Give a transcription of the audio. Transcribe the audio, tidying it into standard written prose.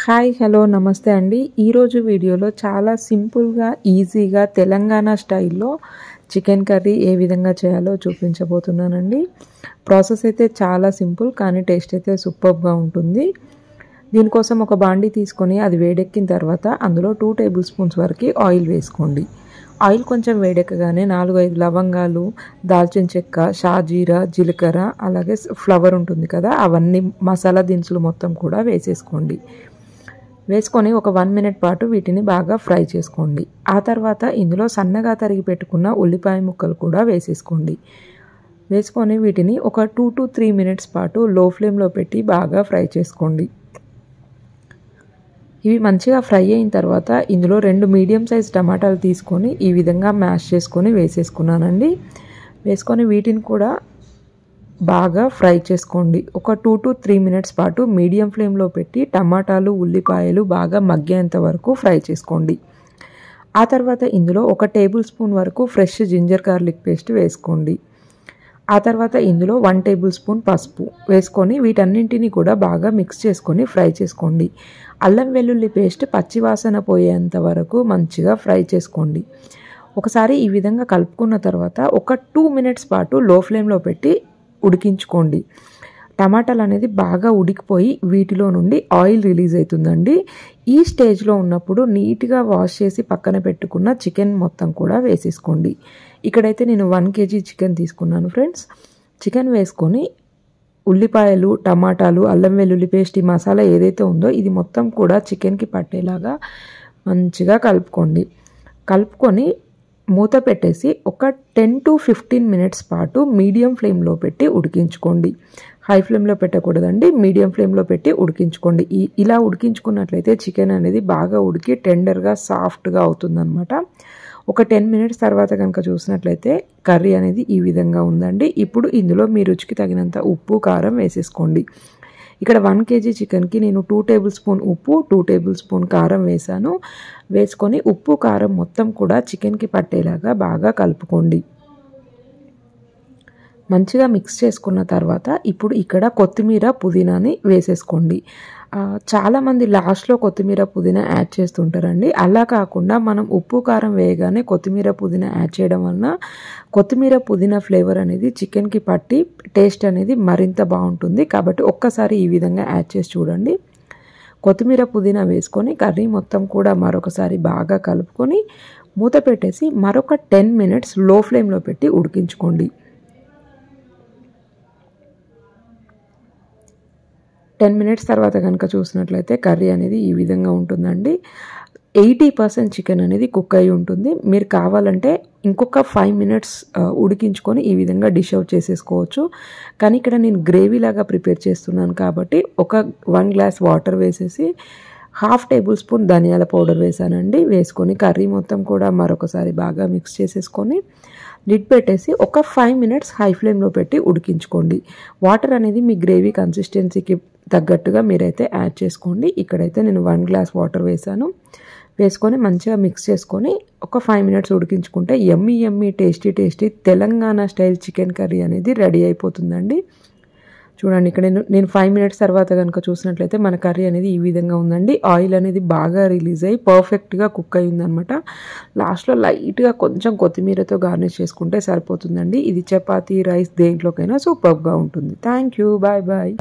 Hi hello నమస్తే అండి. ఈరోజు వీడియోలో చాలా సింపుల్గా ఈజీగా తెలంగాణ స్టైల్లో చికెన్ కర్రీ ఏ విధంగా చేయాలో చూపించబోతున్నానండి. ప్రాసెస్ అయితే చాలా సింపుల్ కానీ టేస్ట్ అయితే సూపర్గా ఉంటుంది. దీనికోసం ఒక బాండీ తీసుకొని అది వేడెక్కిన తర్వాత అందులో 2 టేబుల్ స్పూన్స్ వరకు ఆయిల్ వేసుకోండి. ఆయిల్ కొంచెం వేడెక్కగానే 4-5 లవంగాలు, దాల్చిన చెక్క, షాజీరా, జీలకర్ర, అలాగే ఫ్లవర్ ఉంటుంది కదా, అవన్నీ మసాలా దినుసులు మొత్తం కూడా వేసేసుకోండి. వేసుకొని ఒక 1 మినిట్ పాటు వీటిని బాగా ఫ్రై చేసుకోండి. ఆ తర్వాత ఇందులో సన్నగా తరిగి పెట్టుకున్న ఉల్లిపాయ ముక్కలు కూడా వేసేసుకోండి. వేసుకొని వీటిని ఒక 2 to 3 మినిట్స్ పాటు లో ఫ్లేమ్లో పెట్టి బాగా ఫ్రై చేసుకోండి. ఇవి మంచిగా ఫ్రై అయిన తర్వాత ఇందులో 2 మీడియం సైజ్ టమాటాలు తీసుకొని ఈ విధంగా మ్యాష్ చేసుకొని వేసేసుకున్నానండి. వేసుకొని వీటిని కూడా బాగా ఫ్రై చేసుకోండి. ఒక 2 to 3 మినిట్స్ పాటు మీడియం ఫ్లేమ్లో పెట్టి టమాటాలు, ఉల్లిపాయలు బాగా మగ్గేంత వరకు ఫ్రై చేసుకోండి. ఆ తర్వాత ఇందులో 1 టేబుల్ స్పూన్ వరకు ఫ్రెష్ జింజర్ గార్లిక్ పేస్ట్ వేసుకోండి. ఆ తర్వాత ఇందులో 1 టేబుల్ స్పూన్ పసుపు వేసుకొని వీటన్నింటినీ కూడా బాగా మిక్స్ చేసుకొని ఫ్రై చేసుకోండి. అల్లం వెల్లుల్లి పేస్ట్ పచ్చివాసన పోయేంత వరకు మంచిగా ఫ్రై చేసుకోండి. ఒకసారి ఈ విధంగా కలుపుకున్న తర్వాత ఒక 2 మినిట్స్ పాటు లో ఫ్లేమ్లో పెట్టి ఉడికించుకోండి. టమాటాలు అనేది బాగా ఉడికిపోయి వీటిలో నుండి ఆయిల్ రిలీజ్ అవుతుందండి. ఈ స్టేజ్లో ఉన్నప్పుడు నీట్గా వాష్ చేసి పక్కన పెట్టుకున్న చికెన్ మొత్తం కూడా వేసేసుకోండి. ఇక్కడైతే నేను 1 kg చికెన్ తీసుకున్నాను ఫ్రెండ్స్. చికెన్ వేసుకొని ఉల్లిపాయలు, టమాటాలు, అల్లం వెల్లుల్లి పేస్ట్, ఈ మసాలా ఏదైతే ఉందో ఇది మొత్తం కూడా చికెన్కి పట్టేలాగా మంచిగా కలుపుకోండి. కలుపుకొని మూత పెట్టేసి ఒక 10 to 15 మినిట్స్ పాటు మీడియం ఫ్లేమ్లో పెట్టి ఉడికించుకోండి. హై ఫ్లేమ్లో పెట్టకూడదండి, మీడియం ఫ్లేమ్లో పెట్టి ఉడికించుకోండి. ఇలా ఉడికించుకున్నట్లయితే చికెన్ అనేది బాగా ఉడికి టెండర్గా సాఫ్ట్గా అవుతుందన్నమాట. ఒక 10 మినిట్స్ తర్వాత కనుక చూసినట్లయితే కర్రీ అనేది ఈ విధంగా ఉందండి. ఇప్పుడు ఇందులో మీ రుచికి తగినంత ఉప్పు, కారం వేసేసుకోండి. ఇక్కడ 1 kg చికెన్కి నేను 2 టేబుల్ స్పూన్ ఉప్పు, 2 టేబుల్ స్పూన్ కారం వేసాను. వేసుకొని ఉప్పు, కారం మొత్తం కూడా చికెన్కి పట్టేలాగా బాగా కలుపుకోండి. మంచిగా మిక్స్ చేసుకున్న తర్వాత ఇప్పుడు ఇక్కడ కొత్తిమీర, పుదీనాని వేసేసుకోండి. చాలామంది లాస్ట్లో కొత్తిమీర, పుదీనా యాడ్ చేస్తుంటారండి. అలా కాకుండా మనం ఉప్పు, కారం వేయగానే కొత్తిమీర, పుదీనా యాడ్ చేయడం వలన కొత్తిమీర, పుదీనా ఫ్లేవర్ అనేది చికెన్కి పట్టి టేస్ట్ అనేది మరింత బాగుంటుంది. కాబట్టి ఒక్కసారి ఈ విధంగా యాడ్ చేసి చూడండి. కొత్తిమీర, పుదీనా వేసుకొని కర్రీ మొత్తం కూడా మరొకసారి బాగా కలుపుకొని మూత పెట్టేసి మరొక 10 మినిట్స్ లో ఫ్లేమ్లో పెట్టి ఉడికించుకోండి. 10 మినిట్స్ తర్వాత కనుక చూసినట్లయితే కర్రీ అనేది ఈ విధంగా ఉంటుందండి. 80% చికెన్ అనేది కుక్ అయి ఉంటుంది. మీరు కావాలంటే ఇంకొక 5 మినిట్స్ ఉడికించుకొని ఈ విధంగా డిష్ అవుట్ చేసేసుకోవచ్చు. కానీ ఇక్కడ నేను గ్రేవీ లాగా ప్రిపేర్ చేస్తున్నాను కాబట్టి ఒక 1 గ్లాస్ వాటర్ వేసేసి 1/2 టేబుల్ స్పూన్ ధనియాల పౌడర్ వేసానండి. వేసుకొని కర్రీ మొత్తం కూడా మరొకసారి బాగా మిక్స్ చేసేసుకొని లిడ్ పెట్టేసి ఒక 5 మినిట్స్ హై ఫ్లేమ్లో పెట్టి ఉడికించుకోండి. వాటర్ అనేది మీ గ్రేవీ కన్సిస్టెన్సీకి తగ్గట్టుగా మీరైతే యాడ్ చేసుకోండి. ఇక్కడైతే నేను 1 గ్లాస్ వాటర్ వేసాను. వేసుకొని మంచిగా మిక్స్ చేసుకొని ఒక 5 మినిట్స్ ఉడికించుకుంటే yummy tasty Telangana style chicken curry అనేది రెడీ అయిపోతుందండి. చూడండి, ఇక్కడ నేను 5 మినిట్స్ తర్వాత కనుక చూసినట్లయితే మన కర్రీ అనేది ఈ విధంగా ఉందండి. ఆయిల్ అనేది బాగా రిలీజ్ అయ్యి పర్ఫెక్ట్గా కుక్ అయ్యిందనమాట. లాస్ట్లో లైట్గా కొంచెం కొత్తిమీరతో గార్నిష్ చేసుకుంటే సరిపోతుందండి. ఇది చపాతీ, రైస్ దేంట్లోకైనా సూపర్గా ఉంటుంది. Thank you. బాయ్.